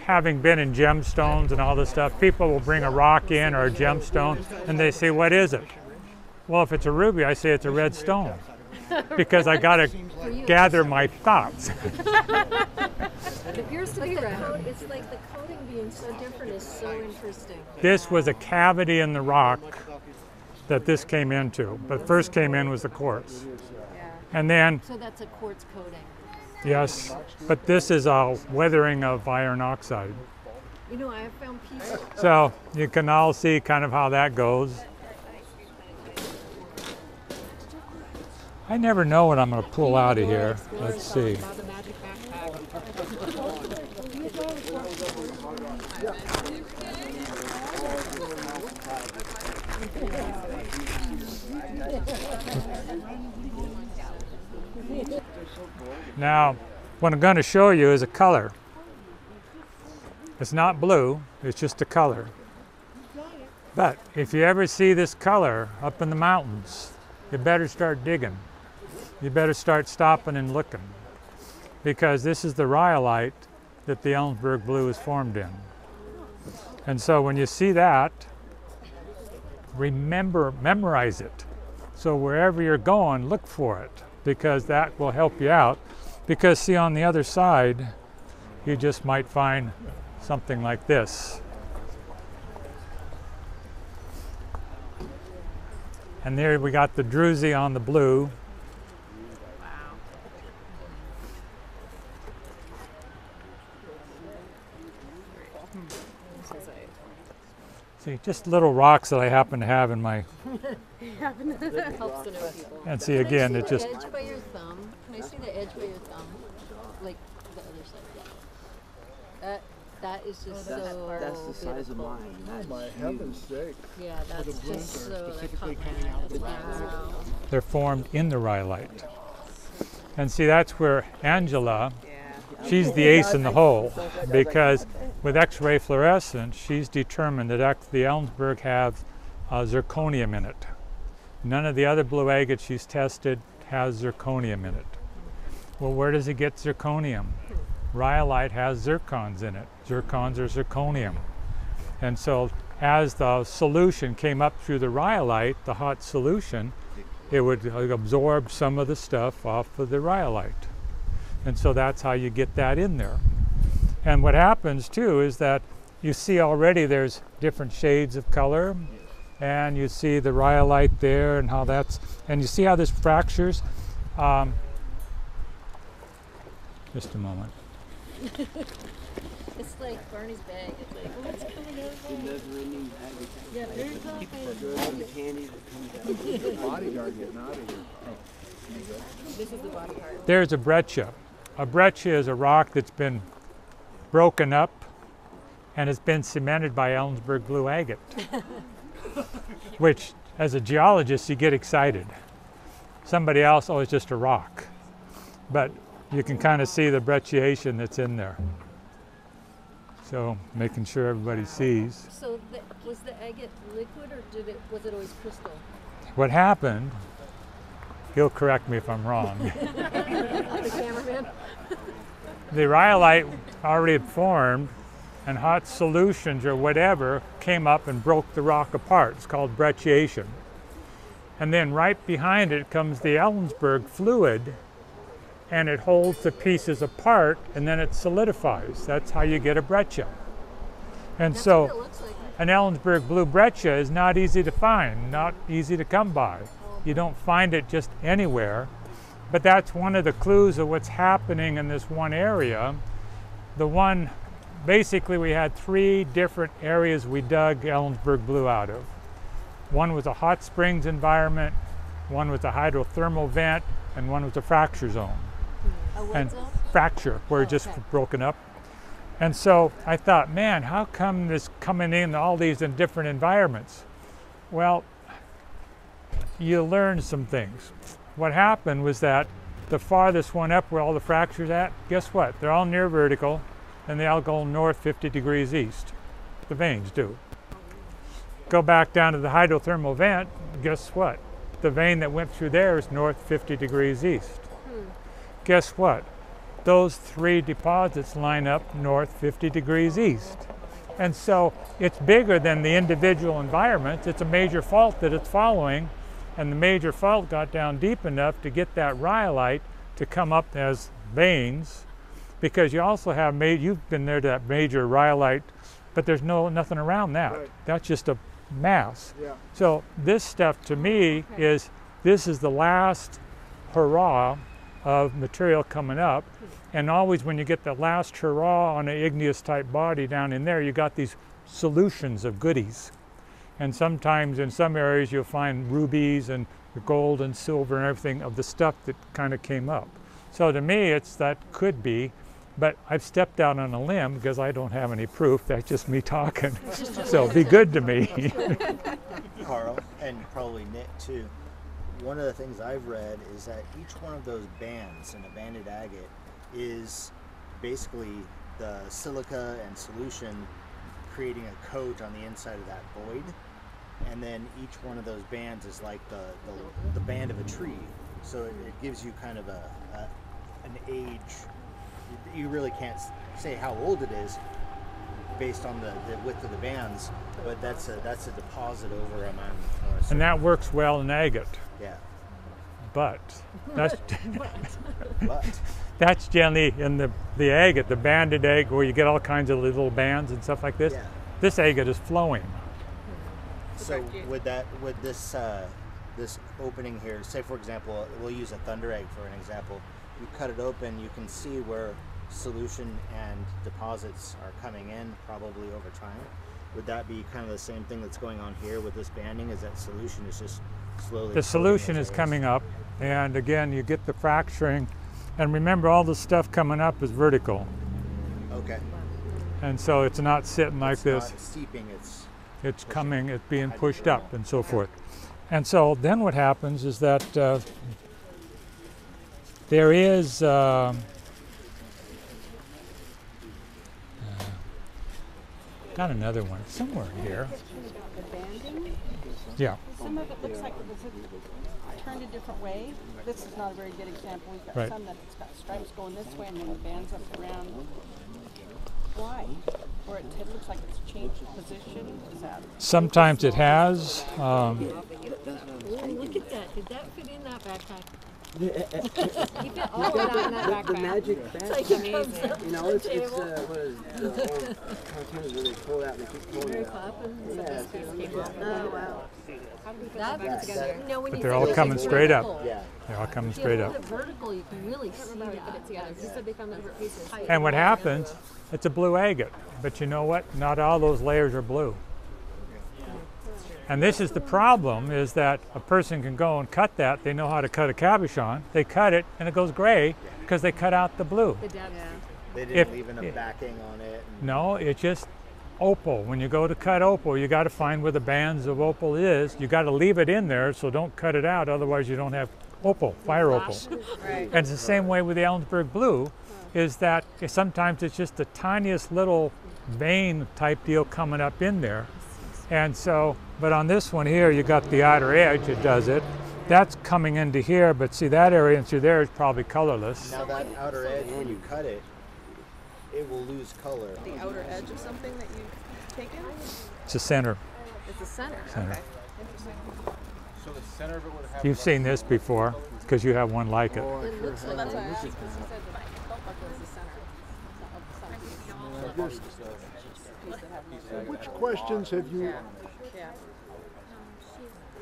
having been in gemstones and all this stuff, people will bring a rock in or a gemstone and they say, what is it? Well, if it's a ruby, I say it's a red stone because I got to gather my thoughts. It appears to be red. It's like the coating being so different is so interesting. This was a cavity in the rock that this came into, but first came in was the quartz. Yeah. And then, so that's a quartz coating. yes, but this is a weathering of iron oxide. You know, I have found pieces. So you can all see kind of how that goes. I never know what I'm going to pull out of here. Let's see. Now, what I'm going to show you is a color. It's not blue, it's just a color. But if you ever see this color up in the mountains, you better start digging. You better start stopping and looking, because this is the rhyolite that the Ellensburg Blue is formed in. And so when you see that, memorize it. So wherever you're going, look for it, because that will help you out. Because see, on the other side, you just might find something like this. And there we got the druzy on the blue. See, just little rocks that I happen to have in my. Helps to know people. And see, again, it just. Can I see the edge by your thumb? Can I see the edge by your thumb? Like the other side. Yeah. That is just so. That's the size of mine. That's my heaven's sake. Yeah, that's just so. Specifically coming out the Wow. They're formed in the rhyolite. And see, that's where Angela, she's the ace in the hole, because with X-ray fluorescence, she's determined that the Ellensburg have zirconium in it. None of the other blue agates she's tested has zirconium in it. Well, where does it get zirconium? Rhyolite has zircons in it. Zircons are zirconium. And so as the solution came up through the rhyolite, the hot solution, it would absorb some of the stuff off of the rhyolite. And so that's how you get that in there. And what happens too is that you see already there's different shades of color, and you see the rhyolite there and how that's, and you see how this fractures. Just a moment. It's like Barney's bag. It's like, oh, it's coming out. Yeah, there's nothing. bodyguard getting out of here. This is the body part. There's a breccia. A breccia is a rock that's been broken up and has been cemented by Ellensburg Blue agate. Which, as a geologist, you get excited. Somebody else, oh, it's just a rock. But you can kind of see the brecciation that's in there. So, making sure everybody sees. So, was the agate liquid, or was it always crystal? What happened, he'll correct me if I'm wrong. The cameraman? The rhyolite already had formed, and hot solutions or whatever came up and broke the rock apart. It's called brecciation. And then right behind it comes the Ellensburg fluid, and it holds the pieces apart, and then it solidifies. That's how you get a breccia. And That's so what it looks like. an Ellensburg Blue breccia is not easy to find, not easy to come by. You don't find it just anywhere. But that's one of the clues of what's happening in this one area. Basically we had 3 different areas we dug Ellensburg Blue out of. One was a hot springs environment, one was a hydrothermal vent, and one was a fracture zone. A zone? Fracture, where it just broken up. And so I thought, man, how come this coming in all these in different environments? Well, you learn some things. What happened was that the farthest one up where all the fractures at, guess what? They're all near vertical, and they all go north 50 degrees east. The veins do. Go back down to the hydrothermal vent, guess what? The vein that went through there is north 50 degrees east. Guess what? those 3 deposits line up north 50 degrees east. And so it's bigger than the individual environments. It's a major fault that it's following, and the major fault got down deep enough to get that rhyolite to come up as veins, because you also have you've been there to that major rhyolite, but there's nothing around that. Right. That's just a mass. Yeah. So this stuff to me is, this is the last hurrah of material coming up. And always when you get the last hurrah on an igneous type body down in there, you got these solutions of goodies. And sometimes in some areas you'll find rubies and gold and silver and everything of the stuff that kind of came up. So to me, it's that could be, but I've stepped out on a limb because I don't have any proof. That's just me talking. So be good to me. Carl, and probably Nick too, one of the things I've read is that each one of those bands in a banded agate is basically the silica and solution creating a coat on the inside of that void, and then each one of those bands is like the band of a tree, so it gives you kind of an age. You really can't say how old it is based on the width of the bands, but that's a deposit over them on And that works well in agate. yeah. But that's But that's generally in the agate, the banded agate, where you get all kinds of little bands and stuff like this. yeah. This agate is flowing. So would this this opening here, say for example, we'll use a thunder egg for an example. You cut it open, you can see where solution and deposits are coming in probably over time. Would that be kind of the same thing that's going on here with this banding? Is that solution is just slowly? The solution is coming up, and again, you get the fracturing. And remember, all the stuff coming up is vertical. Okay. And so it's not sitting like It's this. not steeping. It's coming, it's being pushed up and so forth. And so then what happens is that there is got another one somewhere here. The banding, Yeah, some of it looks like it was turned a different way. This is not a very good example. We've got Right. some that it's got stripes going this way and then the bands up around. Why? Or it looks like it's changed position. Is that? sometimes it has. Oh, look at that. Did that fit in that backpack? He fit all of that in that The backpack. magic It's bag. like it comes up You know, to the it's table. what is the old cartoons where they pull it out and they keep pulling Mary it out. Poppins. Yeah. Oh, wow. That fits together. You know, when But you they're see all it coming straight up. vertical, Yeah. They're all coming If you straight hold up. it vertical, you can really see that. He said they found the different pieces. And what happens, it's a blue agate. But you know what? Not all those layers are blue. And this is the problem, is that a person can go and cut that. They know how to cut a cabochon. They cut it and it goes gray because they cut out the blue. The depth. They didn't If- leave enough backing on it. And No, it's just opal. When you go to cut opal, you got to find where the bands of opal is. You got to leave it in there, so don't cut it out. Otherwise, you don't have opal, fire opal. Right. And it's the same way with the Ellensburg Blue, is that sometimes it's just the tiniest little vein type deal coming up in there. And so, but on this one here, you got the outer edge, it does it. That's coming into here, but see that area into there is probably colorless. now that outer edge, when you cut it, it will lose color. The outer edge of something that you've taken? It's the center. It's the center. Center. Okay. Interesting. So the center of it would have. You've seen this before, because you have one like it. It looks like that's why I asked, because he said that it felt like it was the center of the piece that had no. Which questions have you? Yeah.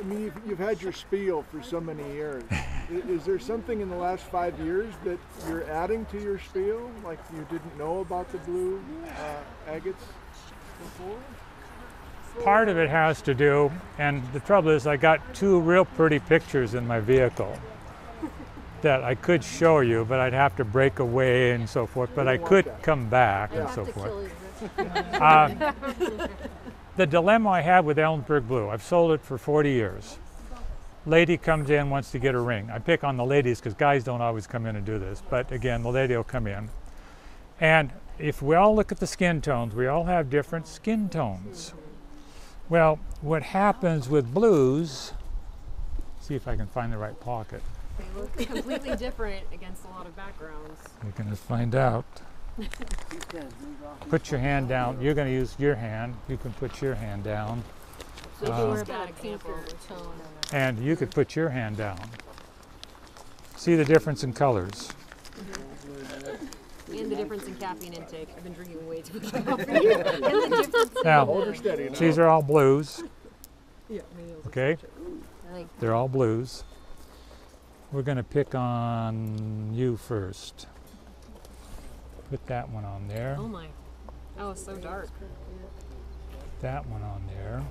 I mean, you've had your spiel for so many years. Is there something in the last 5 years that you're adding to your spiel, like you didn't know about the blue agates before? Part of it has to do, and the trouble is I got 2 real pretty pictures in my vehicle that I could show you, but I'd have to break away and so forth, but I could come back and so Have to forth. kill you. The dilemma I have with Ellenberg Blue, I've sold it for 40 years. Lady comes in, wants to get a ring. I pick on the ladies because guys don't always come in and do this, but again, the lady will come in. And if we all look at the skin tones, we all have different skin tones. Well, what happens with blues, see if I can find the right pocket. They look completely different against a lot of backgrounds. You're going to find out. Put your hand down. You're going to use your hand. You can put your hand down. So Um, he's got a example of a tone. And you could put your hand down. See the difference in colors. And the difference in caffeine intake. I've been drinking way too much coffee. And the difference Now, Hold her steady now. these are all blues. Yeah, Okay? I like They're all blues. We're going to pick on you first. Put that one on there. oh my. Oh, it's so dark. That one on there.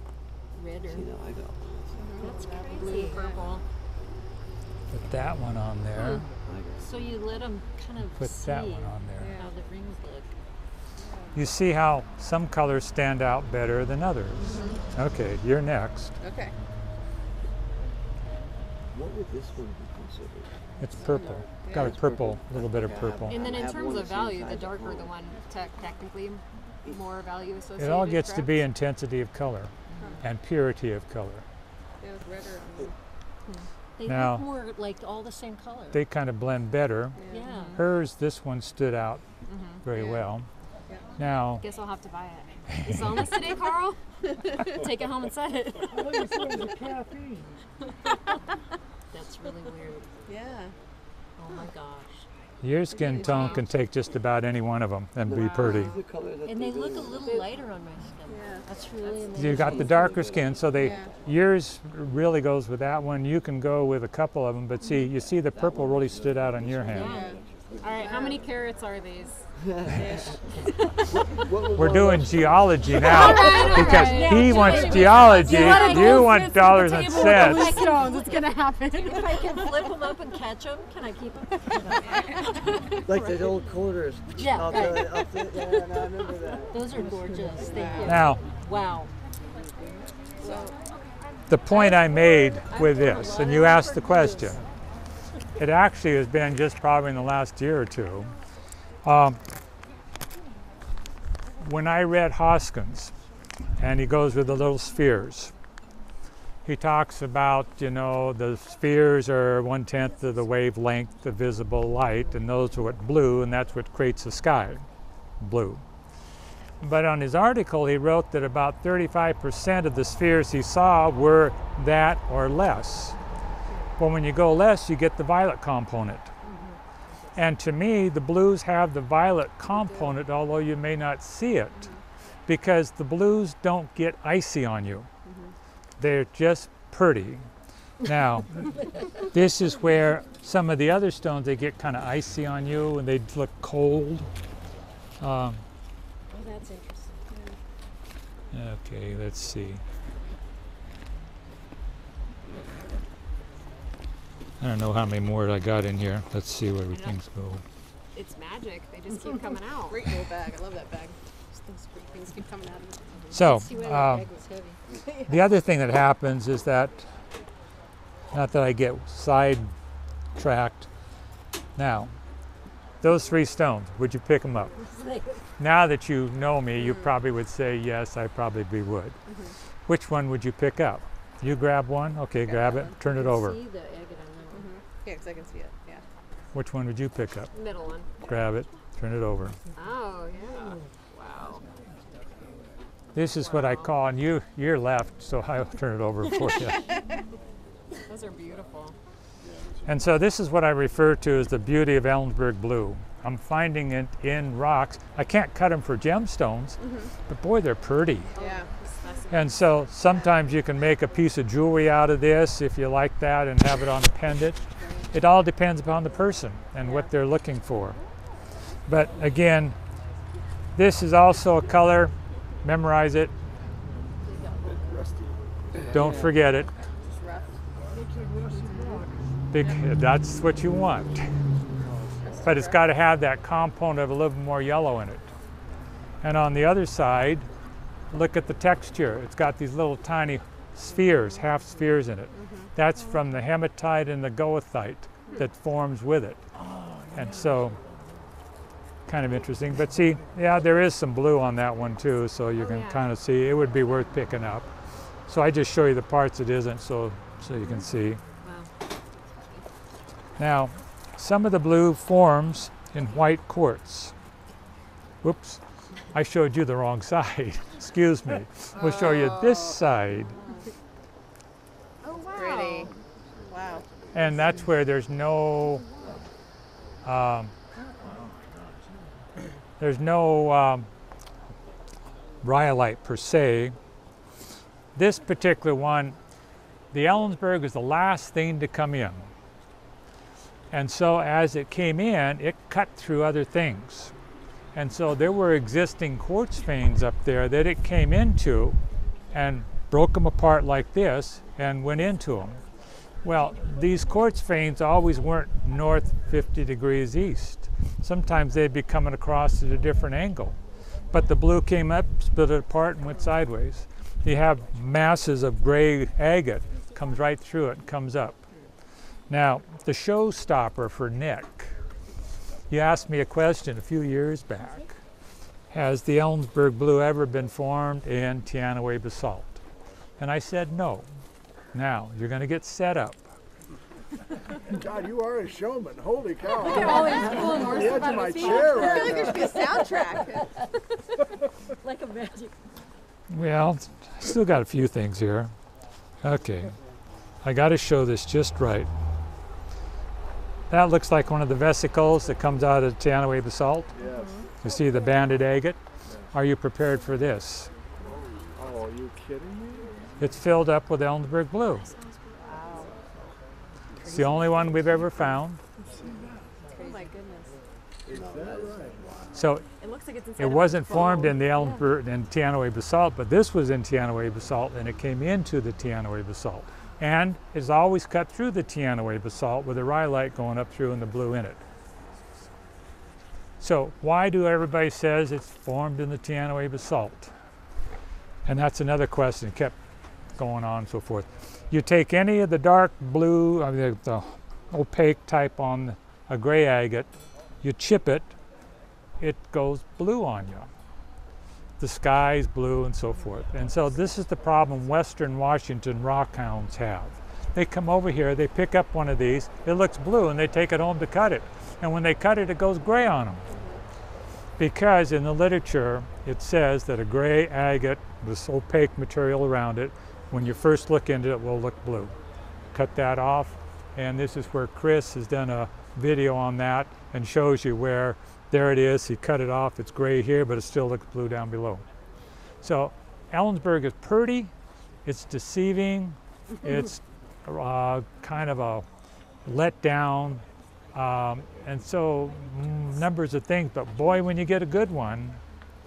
red or that's Blue, crazy. purple. Put that one on there. So you let them kind of Put see that one on there. how the rings look. You see how some colors stand out better than others. Okay, you're next. Okay. What would this one be considered? It's purple. Got a purple, a little bit of purple. And then in have terms one of the same value, the size at darker the home. one technically more value associated. It all gets to correct? be intensity of color and purity of color. Yeah, with redder. They Now- look more like all the same color. They kind of blend better. yeah. Hers, this one stood out very Yeah. well. Yeah. Now, Guess I'll have to buy it. You selling this today, Carl? Take it home and set it. That's really weird. Yeah. Oh my gosh. your skin tone can take just about any one of them and be pretty. The color that And they do. look a little lighter on my skin. Yeah. That's really amazing. You got the darker skin, so they Yeah. yours really goes with that one. You can go with a couple of them, but see, you see the purple really stood out on your hand. Yeah. All right. How many carats are these? What would We're one doing of those- geology now because right. he Yeah, wants just- geology, let it you go want sit dollars at the and table with the cents. blue stones. It's gonna happen. If I can flip them up and catch them, can I keep them? Like the old quarters. Yeah, Off right. yeah, no, I remember that. Those are gorgeous. Thank you. Now, Wow. the point I made with this, and you asked the question, it actually has been just probably in the last year or two. When I read Hoskins, and he goes with the little spheres, he talks about, the spheres are 1/10 of the wavelength of visible light, and those are what blue, and that's what creates the sky, blue. But on his article, he wrote that about 35% of the spheres he saw were that or less. Well, when you go less, you get the violet component. And to me, the blues have the violet component, although you may not see it, because the blues don't get icy on you. They're just pretty. Now, this is where some of the other stones, they get kind of icy on you and they look cold. Oh, that's interesting. Okay, let's see. I don't know how many more I got in here. Let's see where things go. It's magic. They just keep coming out. Great little bag. I love that bag. Just those great things keep coming out of it. So, See why that bag was heavy. the other thing that happens is that, not that I get sidetracked, now, those 3 stones, would you pick them up? Now that you know me, you probably would say, yes, I probably would. Which one would you pick up? You grab one? Okay, grab it, turn it over. See the agate on Yeah, because I can see it. Yeah. Which one would you pick up? Middle one. Grab it, turn it over. Oh, yeah. Wow. This is what I call, and you're left, so I'll turn it over for you. Those are beautiful. And so this is what I refer to as the beauty of Ellenberg Blue. I'm finding it in rocks. I can't cut them for gemstones, but boy, they're pretty. Yeah. That's And so sometimes you can make a piece of jewelry out of this if you like that and have it on a pendant. It all depends upon the person and what they're looking for. But again, this is also a color. Memorize it. Don't forget it. That's what you want. But it's got to have that component of a little more yellow in it. And on the other side, look at the texture. It's got these little tiny spheres, half spheres in it. That's from the hematite and the goethite that forms with it. And so, kind of interesting. But see, yeah, there is some blue on that one too, so you can kind of see. It would be worth picking up. So I just show you the parts it isn't, so you can see. Wow. Now, some of the blue forms in white quartz. Whoops, I showed you the wrong side. Excuse me. We'll show you this side. Oh, wow. Pretty. Wow. And that's where there's no rhyolite per se. This particular one, the Ellensburg is the last thing to come in. And so as it came in, it cut through other things. And so there were existing quartz veins up there that it came into and broke them apart like this and went into them. Well, these quartz veins always weren't north 50 degrees east. Sometimes they'd be coming across at a different angle. But the blue came up, split it apart, and went sideways. You have masses of gray agate, comes right through it and comes up. Now, the showstopper for Nick, you asked me a question a few years back. Has the Ellenberg Blue ever been formed in Teanaway basalt? And I said no. Now, you're going to get set up. God, you are a showman. Holy cow. Look at all these cool I'm on the edge of my feet. chair I feel right like there now. should be a soundtrack. Like a magic. Well, still got a few things here. Okay, I got to show this just right. That looks like one of the vesicles that comes out of Teanaway basalt. Yes. You see the banded agate? Are you prepared for this? Oh, are you kidding me? It's filled up with Ellenberg Blue. It's the only one we've ever found. Oh my goodness. Is that right? So It looks like it's inside it of a wasn't formed bowl. in the Ellenberg and Teanaway basalt, but this was in Teanaway basalt, and it came into the Teanaway basalt. And it's always cut through the Teanaway basalt with the rhyolite going up through and the blue in it. So why do everybody says it's formed in the Teanaway basalt? And that's another question that kept going on and so forth. You take any of the dark blue, I mean the opaque type on a gray agate, you chip it, it goes blue on you. The sky's blue and so forth. And so this is the problem Western Washington rockhounds have. They come over here, they pick up one of these, it looks blue, and they take it home to cut it. And when they cut it, it goes gray on them. Because in the literature, it says that a gray agate, this opaque material around it, when you first look into it, will look blue. Cut that off, and this is where Chris has done a video on that and shows you where, there it is, he cut it off, it's gray here, but it still looks blue down below. So Ellensburg is pretty, it's deceiving, it's kind of a letdown, and so numbers of things, but boy, when you get a good one,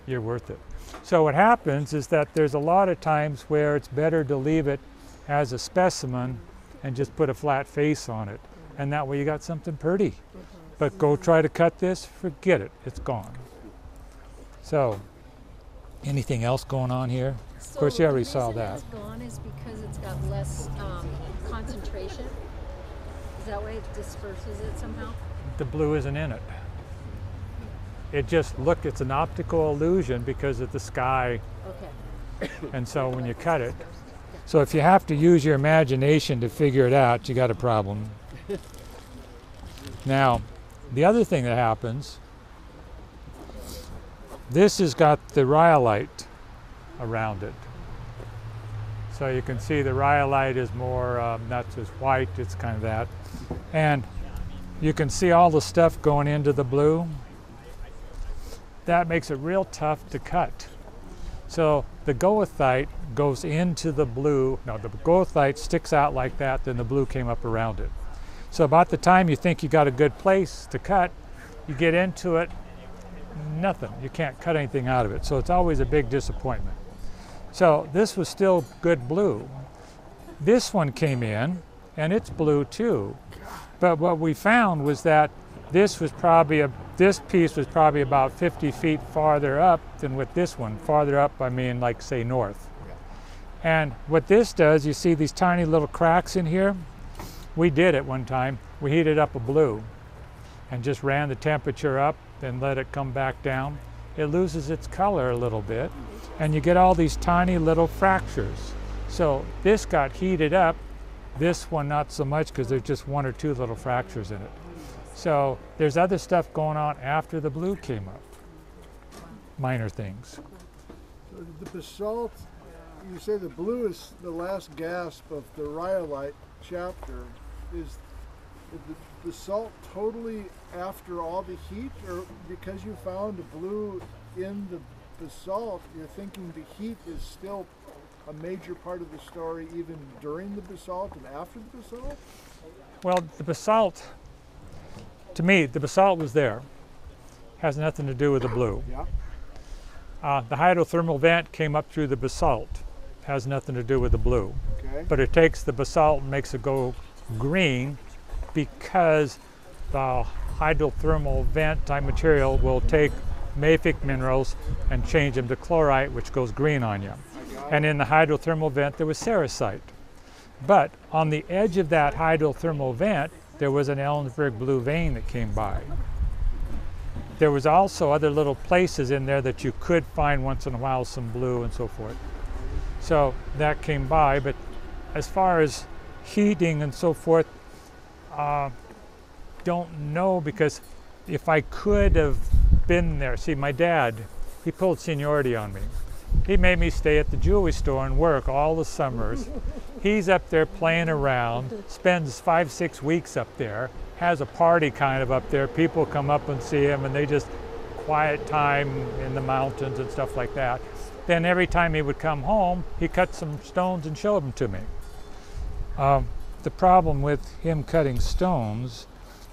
you're worth it. So what happens is that there's a lot of times where it's better to leave it as a specimen and just put a flat face on it, and that way you got something pretty. But go try to cut this, forget it, it's gone. So, anything else going on here? Of course, you already saw that. The reason it's gone is because it's got less concentration. Is that way it disperses it somehow? The blue isn't in it. It just, look, it's an optical illusion because of the sky, Okay. and so when you cut it. So if you have to use your imagination to figure it out, you got a problem. Now, the other thing that happens, this has got the rhyolite around it. So you can see the rhyolite is more, not just white, it's kind of that. And you can see all the stuff going into the blue. That makes it real tough to cut. So the goethite goes into the blue. No, the goethite sticks out like that, then the blue came up around it. So about the time you think you got a good place to cut, you get into it, nothing. You can't cut anything out of it. So it's always a big disappointment. So this was still good blue. This one came in, and it's blue too. But what we found was that this piece was probably about 50 feet farther up than with this one. Farther up, I mean like say north. And what this does, you see these tiny little cracks in here? We did it one time. We heated up a blue and just ran the temperature up and let it come back down. It loses its color a little bit, and you get all these tiny little fractures. So this got heated up This one not so much because there's just one or two little fractures in it. So there's other stuff going on after the blue came up. Minor things. So the basalt, you say the blue is the last gasp of the Rhyolite chapter. Is the basalt totally after all the heat, or because you found a blue in the basalt, you're thinking the heat is still a major part of the story even during the basalt and after the basalt? Well, the basalt, to me, the basalt was there. Has nothing to do with the blue. Yeah. The hydrothermal vent came up through the basalt. Has nothing to do with the blue. Okay. But it takes the basalt and makes it go green because the hydrothermal vent type material will take mafic minerals and change them to chlorite, which goes green on you. And in the hydrothermal vent there was cerussite. But on the edge of that hydrothermal vent there was an Ellenberg Blue vein that came by. There was also other little places in there that you could find once in a while some blue and so forth. So that came by, but as far as heating and so forth, don't know, because if I could have been there, see, my dad, he pulled seniority on me. He made me stay at the jewelry store and work all the summers. He's up there playing around, spends 5-6 weeks up there, has a party kind of up there. People come up and see him and they just quiet time in the mountains and stuff like that. Then every time he would come home, he cut some stones and showed them to me. The problem with him cutting stones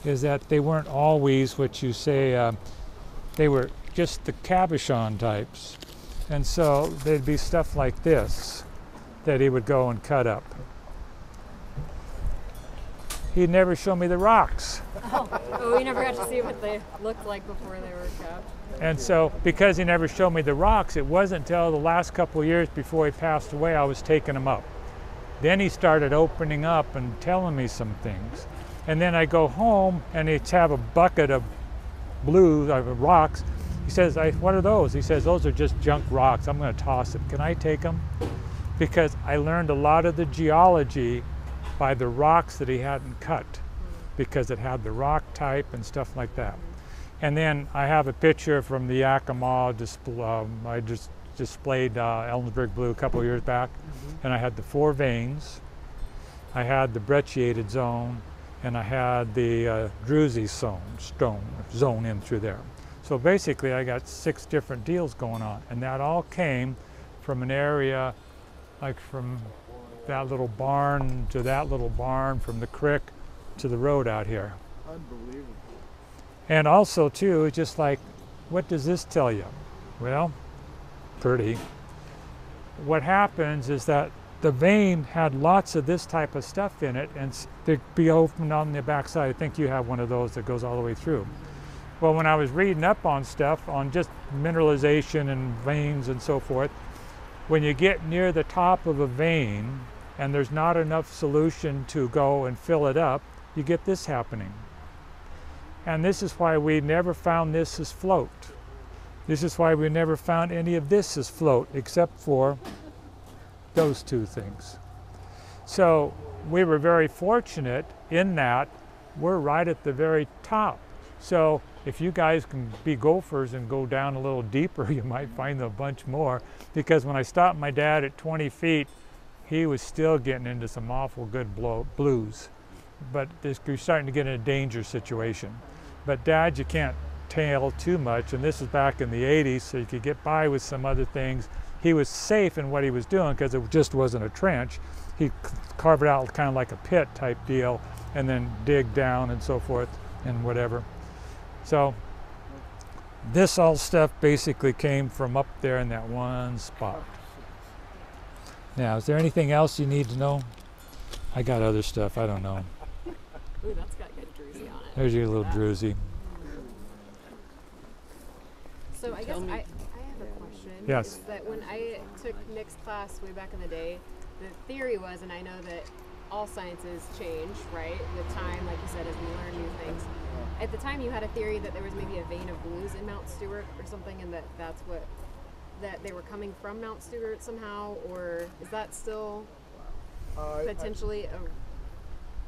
is that they weren't always what you say, they were just the cabochon types. And so there'd be stuff like this that he would go and cut up. He'd never show me the rocks. Oh, we never got to see what they looked like before they were cut. And so because he never showed me the rocks, it wasn't until the last couple of years before he passed away I was taking them up. Then he started opening up and telling me some things. And then I go home and he'd have a bucket of blue rocks. He says, what are those? He says, those are just junk rocks. I'm going to toss them. Can I take them? Because I learned a lot of the geology by the rocks that he hadn't cut, because it had the rock type and stuff like that. And then I have a picture from the Yakima display. I just displayed Ellenberg Blue a couple of years back, and I had the 4 veins, I had the brecciated zone, and I had the druzy zone in through there. So basically I got 6 different deals going on, and that all came from an area like from that little barn to that little barn, from the creek to the road out here. Unbelievable. And also too, it's just like, what does this tell you? Well, pretty. What happens is that the vein had lots of this type of stuff in it, and they'd be open on the backside. I think you have one of those that goes all the way through. Well, when I was reading up on stuff, on just mineralization and veins and so forth, when you get near the top of a vein and there's not enough solution to go and fill it up, you get this happening. And this is why we never found this as float. This is why we never found any of this as float, except for those 2 things. So we were very fortunate in that we're right at the very top. So if you guys can be gophers and go down a little deeper, you might find a bunch more. Because when I stopped my dad at 20 feet, he was still getting into some awful good blues. But you're starting to get in a danger situation. But Dad, you can't tail too much, and this is back in the 80s, so you could get by with some other things. He was safe in what he was doing because it just wasn't a trench. He'd carve it out kind of like a pit type deal and then dig down and so forth and whatever. So this all stuff basically came from up there in that one spot. Now, is there anything else you need to know? I got other stuff, I don't know. Ooh, that's got good druzy on it. There's your little druzy. So I guess I have a question. Yes. Is that when I took Nick's class way back in the day, the theory was, and I know that all sciences change, right, with time, like you said, as we learn new things. At the time, you had a theory that there was maybe a vein of blues in Mount Stewart or something, and that's what, that they were coming from Mount Stewart somehow, or is that still potentially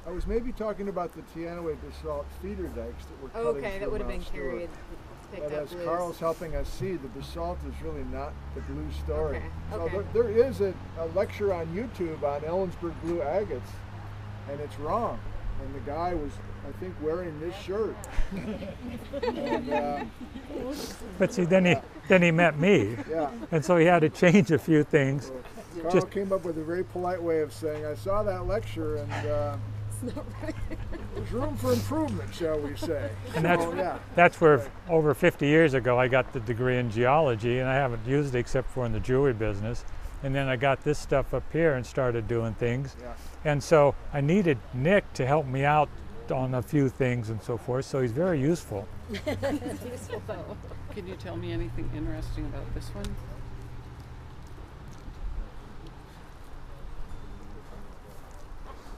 I was maybe talking about the Teanaway basalt feeder dikes that were cutting Okay, through that would have Mount been Stewart. carried, picked But up as blues. Carl's helping us see, the basalt is really not the blue story. Okay, So okay. there is a lecture on YouTube on Ellensburg Blue agates, and it's wrong. And the guy was, I think, wearing this shirt. And, But see, then he met me, yeah. and so he had to change a few things. Carl Just- came up with a very polite way of saying, I saw that lecture, and there's room for improvement, shall we say. And that's So, yeah. that's where over 50 years ago I got the degree in geology, and I haven't used it except for in the jewelry business. And then I got this stuff up here and started doing things. Yeah. And so I needed Nick to help me out on a few things and so forth. So he's very useful. Useful though. Can you tell me anything interesting about this one?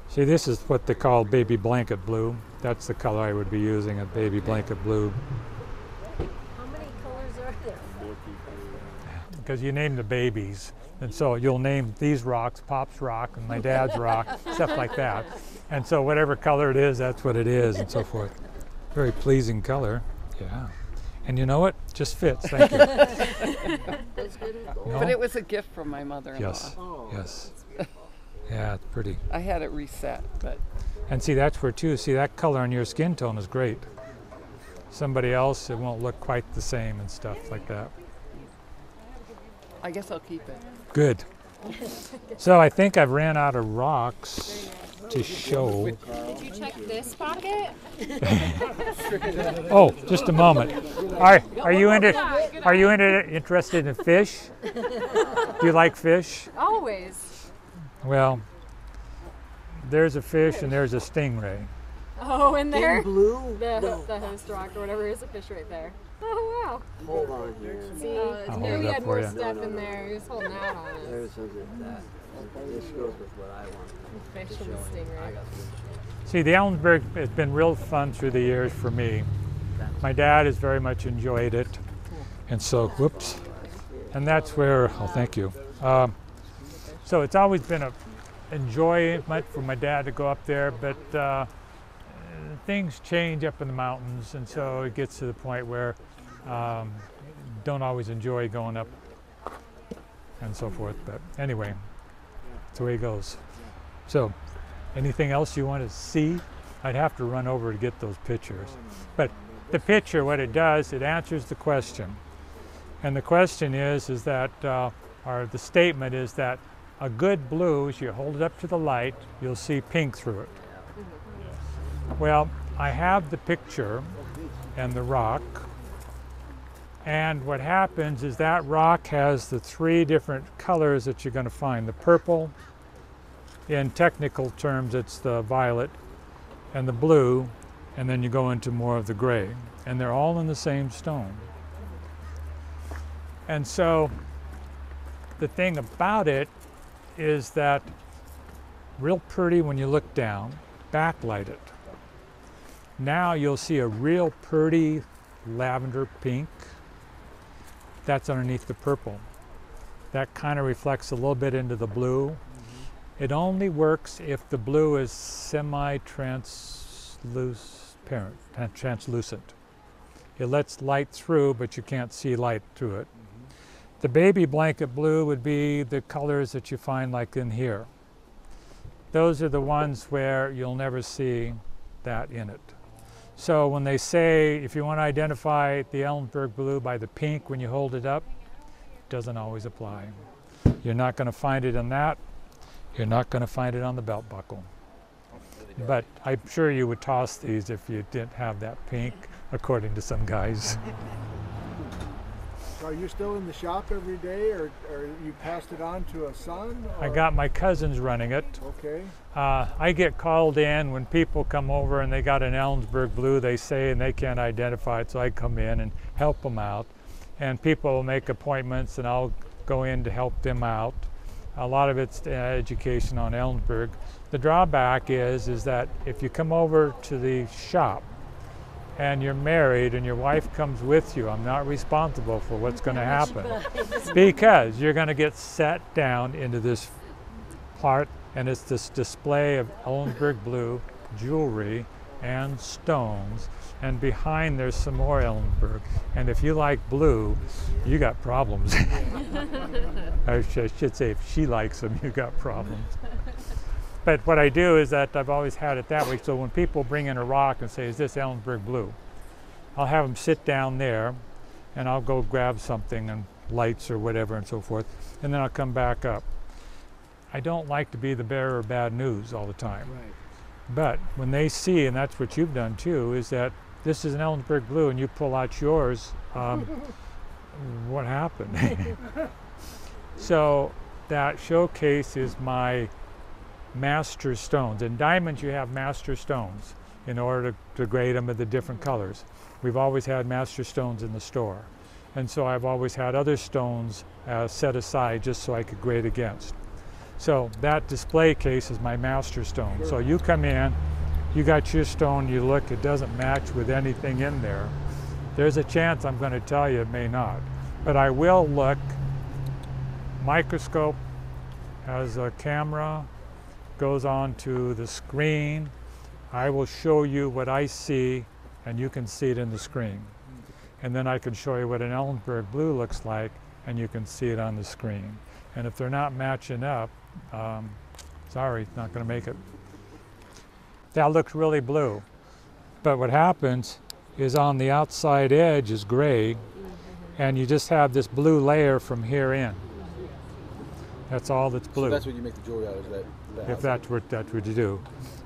See, this is what they call baby blanket blue. That's the color I would be using, a baby blanket blue. How many colors are there? Because you name the babies. And so you'll name these rocks, Pop's rock and my dad's rock, stuff like that. And so whatever color it is, that's what it is and so forth. Very pleasing color, yeah. And you know what? Just fits, thank you. That's good as gold. No? But it was a gift from my mother-in-law. Yes, yes. Yeah, it's pretty. I had it reset, but And see, that's where too, see that color on your skin tone is great. Somebody else, it won't look quite the same and stuff like that. I guess I'll keep it. Good. So I think I've ran out of rocks to show. Did you check this pocket? Oh, just a moment. Are you interested in fish? Do you like fish? Always. Well, there's a fish and there's a stingray. Oh, in there? Blue? The host rock or whatever is a fish right there. Oh, wow. Hold on here. See, I'll knew hold he it up had for more you. stuff in there. He was holding out on it. There's something like that. This goes with what I want. Fish and the stingray. See, the Ellenberg has been real fun through the years for me. My dad has very much enjoyed it. And so, whoops. And that's where, oh, thank you. So it's always been a enjoyment for my dad to go up there, but things change up in the mountains, and so it gets to the point where don't always enjoy going up and so forth. But anyway, that's the way it goes. So, anything else you want to see? I'd have to run over to get those pictures. But the picture, what it does, it answers the question. And the question is that, or the statement is that a good blue, as you hold it up to the light, you'll see pink through it. Well, I have the picture and the rock, and what happens is that rock has the three different colors that you're going to find. The purple, in technical terms it's the violet, and the blue, and then you go into more of the gray. And they're all in the same stone. And so the thing about it is that real pretty when you look down, backlight it. Now you'll see a real pretty lavender pink. That's underneath the purple. That kind of reflects a little bit into the blue. It only works if the blue is translucent. It lets light through, but you can't see light through it. The baby blanket blue would be the colors that you find like in here. Those are the ones where you'll never see that in it. So when they say, if you want to identify the Ellenberg Blue by the pink when you hold it up, it doesn't always apply. You're not going to find it in that. You're not going to find it on the belt buckle. But I'm sure you would toss these if you didn't have that pink, according to some guys. So are you still in the shop every day, or you passed it on to a son? I or- got my cousins running it. Okay. I get called in when people come over and they got an Ellensburg Blue, they say, and they can't identify it, so I come in and help them out. And people will make appointments and I'll go in to help them out. A lot of it's education on Ellensburg. The drawback is that if you come over to the shop and you're married and your wife comes with you, I'm not responsible for what's going to happen, because you're going to get sat down into this part, and it's this display of Ellenberg Blue jewelry and stones, and behind there's some more Ellenberg. And if you like blue, you got problems. I should say, if she likes them, you got problems. But what I do is that I've always had it that way. So when people bring in a rock and say, is this Ellenberg Blue? I'll have them sit down there, and I'll go grab something, and lights or whatever and so forth, and then I'll come back up. I don't like to be the bearer of bad news all the time. Right. But when they see, and that's what you've done too, is that this is an Ellenberg Blue and you pull out yours, what happened? So that showcase is my master stones. In diamonds you have master stones in order to grade them at the different colors. We've always had master stones in the store. And so I've always had other stones set aside just so I could grade against. So that display case is my master stone. So you come in, you got your stone, you look, it doesn't match with anything in there. There's a chance I'm going to tell you it may not. But I will look. Microscope has a camera, goes on to the screen. I will show you what I see, and you can see it in the screen. And then I can show you what an Ellenberg Blue looks like, and you can see it on the screen. And if they're not matching up, sorry, not going to make it. That looks really blue. But what happens is on the outside edge is gray, and you just have this blue layer from here in. That's all that's blue. So that's what you make the jewelry out of, that if that's what you do.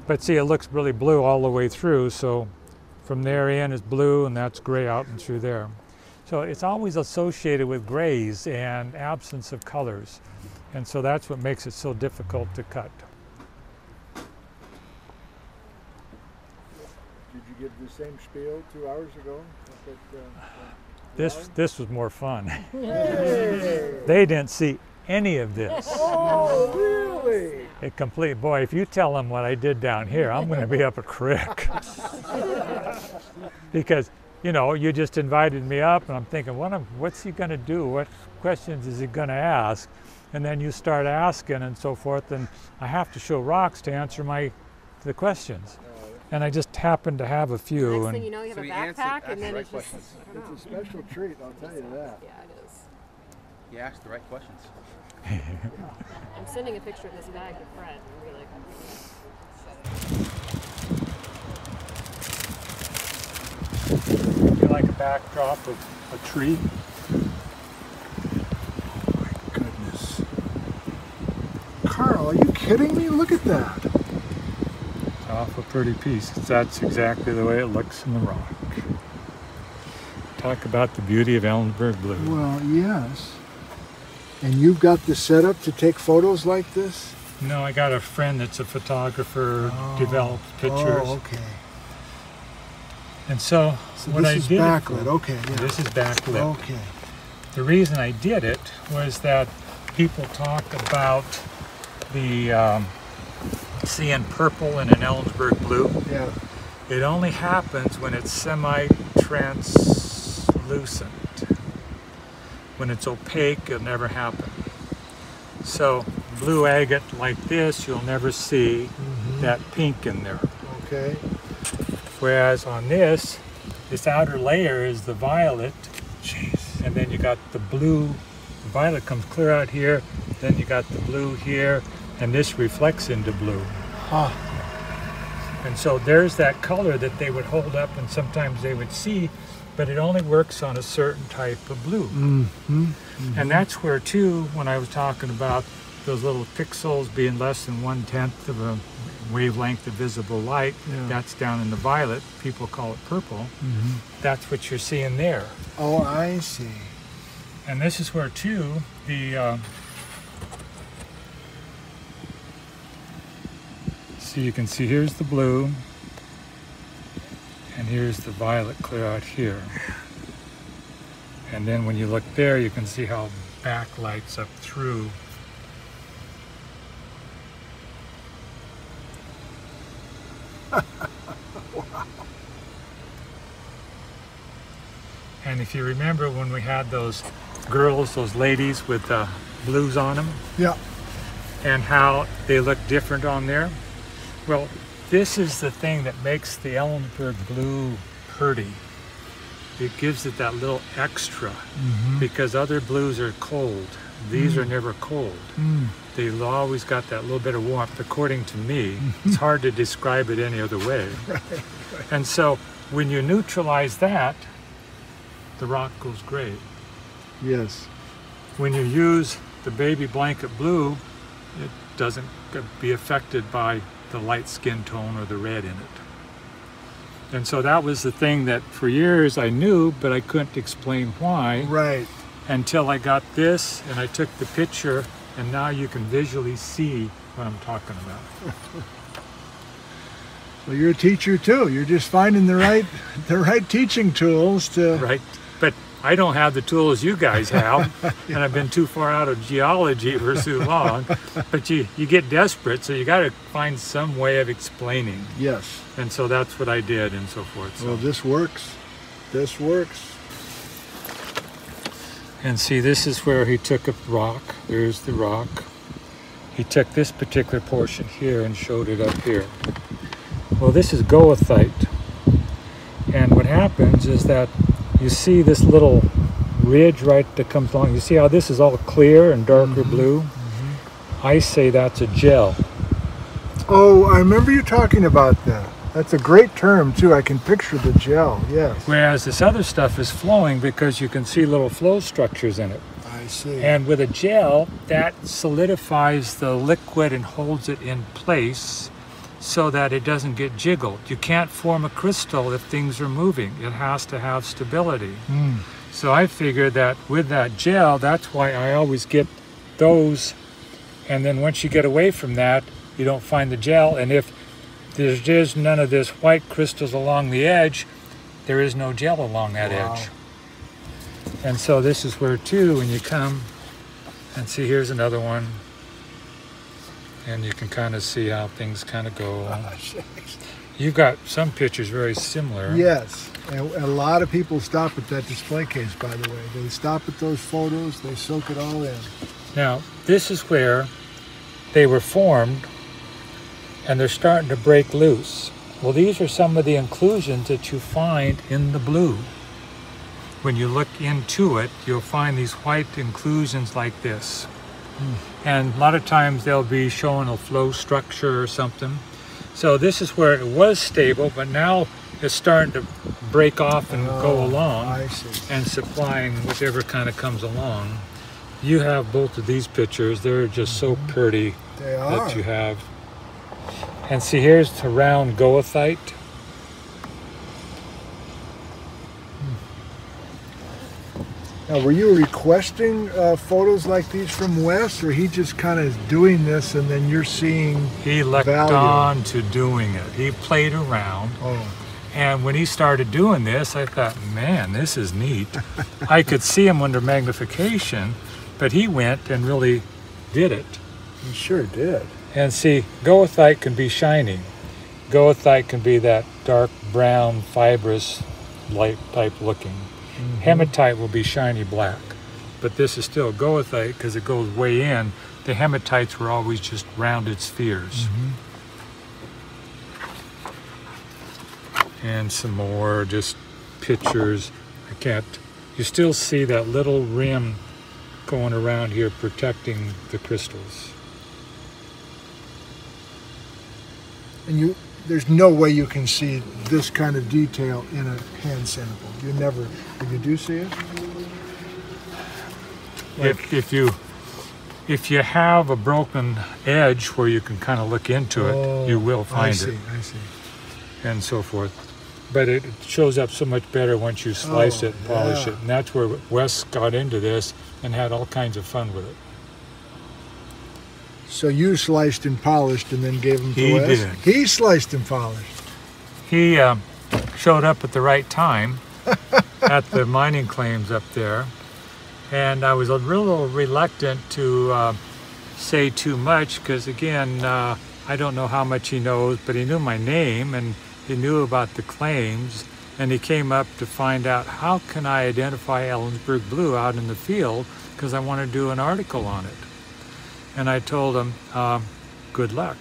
But see, it looks really blue all the way through, so from there in is blue, and that's gray out and through there. So it's always associated with grays and absence of colors. And so that's what makes it so difficult to cut. Did you give the same spiel 2 hours ago? This was more fun. Hey. They didn't see any of this. Oh, really? Boy, if you tell them what I did down here, I'm going to be up a creek. Because, you know, you just invited me up, and I'm thinking, what's he going to do? What questions is he going to ask? And then you start asking and so forth, and I have to show rocks to answer the questions. And I just happen to have a few. Next and thing you know, you have a backpack, and then it's just, It's a special treat, I'll tell you that. yeah, it is. You asked the right questions. I'm sending a picture of this bag to Fred. You like a backdrop of a tree? Oh my goodness. Carl, are you kidding me? Look at that. It's off a pretty piece. That's exactly the way it looks in the rock. Talk about the beauty of Ellenberg Blue. Well, yes. And you've got the setup to take photos like this? No, I got a friend that's a photographer, develops pictures. Oh, okay. And so what I this is did backlit, okay. Yeah. This is backlit. Okay. The reason I did it was that people talk about the seeing purple in an Ellensburg Blue. Yeah. It only happens when it's semi-translucent. When it's opaque, it'll never happen. So blue agate like this, you'll never see that pink in there. Okay. Whereas on this outer layer is the violet. Jeez. And then you got the blue. The violet comes clear out here, then you got the blue here, and this reflects into blue. Huh. And so there's that color that they would hold up and sometimes they would see, but it only works on a certain type of blue. And that's where too, when I was talking about those little pixels being less than 1/10 of a wavelength of visible light, that's down in the violet. People call it purple. That's what you're seeing there. Oh, I see. And this is where too, so you can see here's the blue, and here's the violet clear out here. And then when you look there, you can see how backlights up through. Wow. And if you remember when we had those girls, those ladies with blues on them, Yeah. and how they look different on there, well, this is the thing that makes the Ellenberg Blue pretty. It gives it that little extra because other blues are cold. These are never cold. They've always got that little bit of warmth, according to me. It's hard to describe it any other way. And so when you neutralize that, the rock goes gray. Yes. When you use the baby blanket blue, it doesn't be affected by the light skin tone or the red in it. And so that was the thing that for years I knew, but I couldn't explain why. Right. Until I got this and I took the picture, and now you can visually see what I'm talking about. Well, you're a teacher too. You're just finding the right teaching tools to. Right. But I don't have the tools you guys have, and I've been too far out of geology for too long. But you get desperate, so you got to find some way of explaining. Yes. And so that's what I did, and so forth. So. Well, this works. This works. And see, this is where he took a rock. There's the rock. He took this particular portion here and showed it up here. Well, this is goethite. And what happens is that you see this little ridge right that comes along. You see how this is all clear and darker blue? I say that's a gel. Oh, I remember you talking about that. That's a great term too. I can picture the gel, yes. Whereas this other stuff is flowing because you can see little flow structures in it. I see. And with a gel, that solidifies the liquid and holds it in place so that it doesn't get jiggled. You can't form a crystal if things are moving. It has to have stability. So I figured that with that gel, that's why I always get those. And then once you get away from that, you don't find the gel. And if there's none of this white crystals along the edge, there is no gel along that edge. And so this is where too, when you come and see, here's another one. And you can kind of see how things kind of go. You've got some pictures very similar. Yes, and a lot of people stop at that display case, by the way. They stop at those photos, they soak it all in. Now, this is where they were formed, and they're starting to break loose. Well, these are some of the inclusions that you find in the blue. When you look into it, you'll find these white inclusions like this. And a lot of times they'll be showing a flow structure or something. So this is where it was stable, but now it's starting to break off and go along. I see. And supplying whatever kind of comes along. You have both of these pictures. They're just so pretty They are. that you have. And see, here's the round goethite. Now, were you requesting photos like these from Wes, or he just kind of doing this and then you're seeing He leapt value? on to doing it. He played around. Oh, And when he started doing this, I thought, man, this is neat. I could see him under magnification, but he went and really did it. he sure did. And see, goethite can be shiny. Goethite can be that dark brown, fibrous, light type looking. Hematite will be shiny black. But this is still goethite because it goes way in. The hematites were always just rounded spheres. And some more just pictures. You still see that little rim going around here protecting the crystals. And there's no way you can see this kind of detail in a hand sample. You never, if you do see it? If you have a broken edge where you can kind of look into it, you will find it. I see. And so forth. But it shows up so much better once you slice it and polish it. And that's where Wes got into this and had all kinds of fun with it. So you sliced and polished and then gave them to He Wes? did. He sliced and polished. He showed up at the right time at the mining claims up there. And I was a little reluctant to say too much because, again, I don't know how much he knows, but he knew my name and he knew about the claims. And he came up to find out how can I identify Ellenberg Blue out in the field because I want to do an article on it. And I told him, good luck.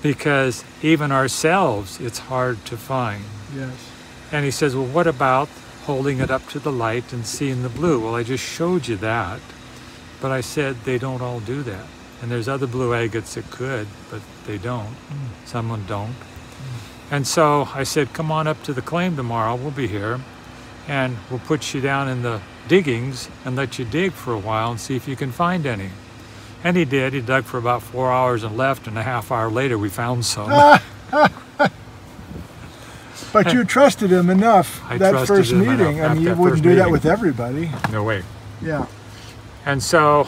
because even ourselves, it's hard to find. Yes. And he says, well, what about holding it up to the light and seeing the blue? Well, I just showed you that. But I said they don't all do that. And there's other blue agates that could, but they don't. Some of them don't. And so I said, come on up to the claim tomorrow. We'll be here. And we'll put you down in the diggings and let you dig for a while and see if you can find any. And he did. He dug for about 4 hours and left, and a half hour later we found some. But you trusted him enough that first meeting. I mean, you wouldn't do that with everybody. No way. Yeah. And so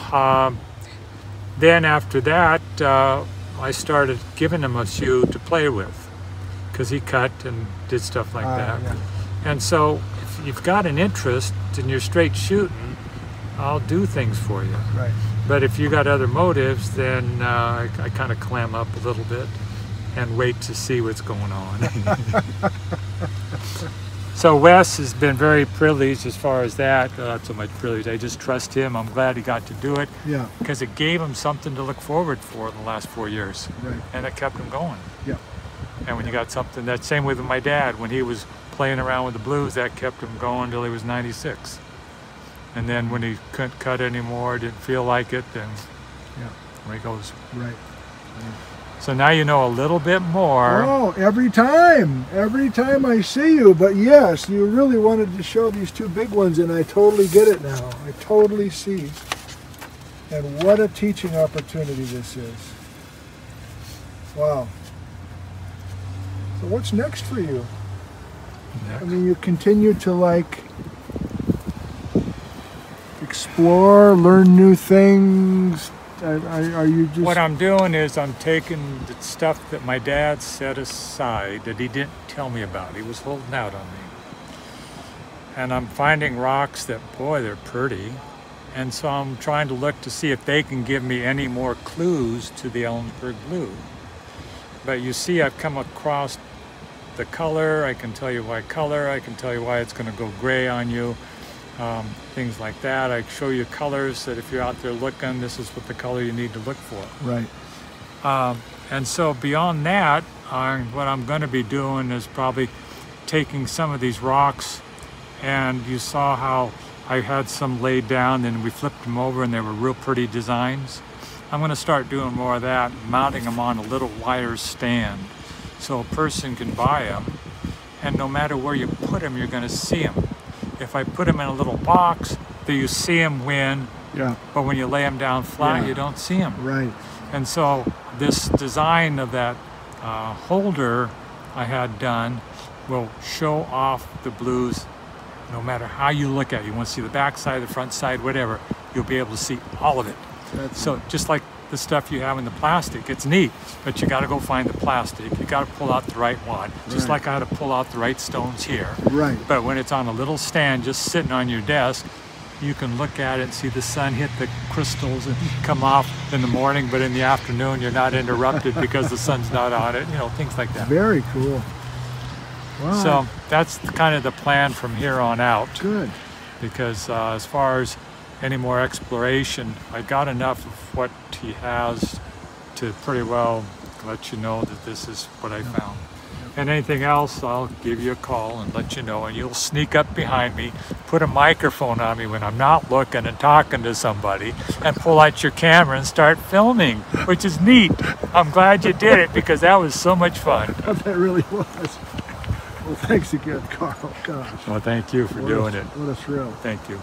then after that, I started giving him a few to play with, because he cut and did stuff like that. Yeah. And so if you've got an interest and you're straight shooting, I'll do things for you. Right. But if you got other motives, then I kind of clam up a little bit and wait to see what's going on. So Wes has been very privileged as far as that. Not so much privileged. I just trust him. I'm glad he got to do it. Yeah. Because it gave him something to look forward for in the last 4 years. Right. And it kept him going. Yeah. And when you got something, that same with my dad, when he was playing around with the blues, that kept him going until he was 96. And then when he couldn't cut anymore, didn't feel like it, then there he goes. Right. So now you know a little bit more. Oh, every time I see you. But yes, you really wanted to show these two big ones, and I totally get it now. I totally see. And what a teaching opportunity this is. Wow. So what's next for you? Next. I mean, you continue to like explore, learn new things. Are you just... What I'm doing is I'm taking the stuff that my dad set aside that he didn't tell me about. He was holding out on me. And I'm finding rocks that, boy, they're pretty. And so I'm trying to look to see if they can give me any more clues to the Ellenberg Blue. But you see, I've come across the color. I can tell you why color. I can tell you why it's going to go gray on you. Things like that. I show you colors that if you're out there looking, this is what the color you need to look for. Right. And so beyond that, what I'm going to be doing is probably taking some of these rocks, and you saw how I had some laid down and we flipped them over and they were real pretty designs. I'm going to start doing more of that, mounting them on a little wire stand so a person can buy them, and no matter where you put them, you're going to see them. If I put them in a little box, do you see them when? Yeah. But when you lay them down flat, you don't see them. Right. And so this design of that holder I had done will show off the blues no matter how you look at it. You want to see the back side, the front side, whatever, you'll be able to see all of it. So just like the stuff you have in the plastic, it's neat, but you got to go find the plastic. You got to pull out the right one, just like I had to pull out the right stones here. Right. But when it's on a little stand just sitting on your desk, you can look at it and see the sun hit the crystals and come off in the morning, but in the afternoon you're not interrupted because the sun's not on it, you know, things like that. Very cool. Wow. So that's kind of the plan from here on out. Good. Because as far as any more exploration, I got enough of what he has to pretty well let you know that this is what I found. And anything else, I'll give you a call and let you know, and you'll sneak up behind me, put a microphone on me when I'm not looking and talking to somebody, and pull out your camera and start filming, which is neat. I'm glad you did it because that was so much fun. That really was. Well, thanks again, Carl. Gosh. Well, thank you for doing it. What a thrill. Thank you.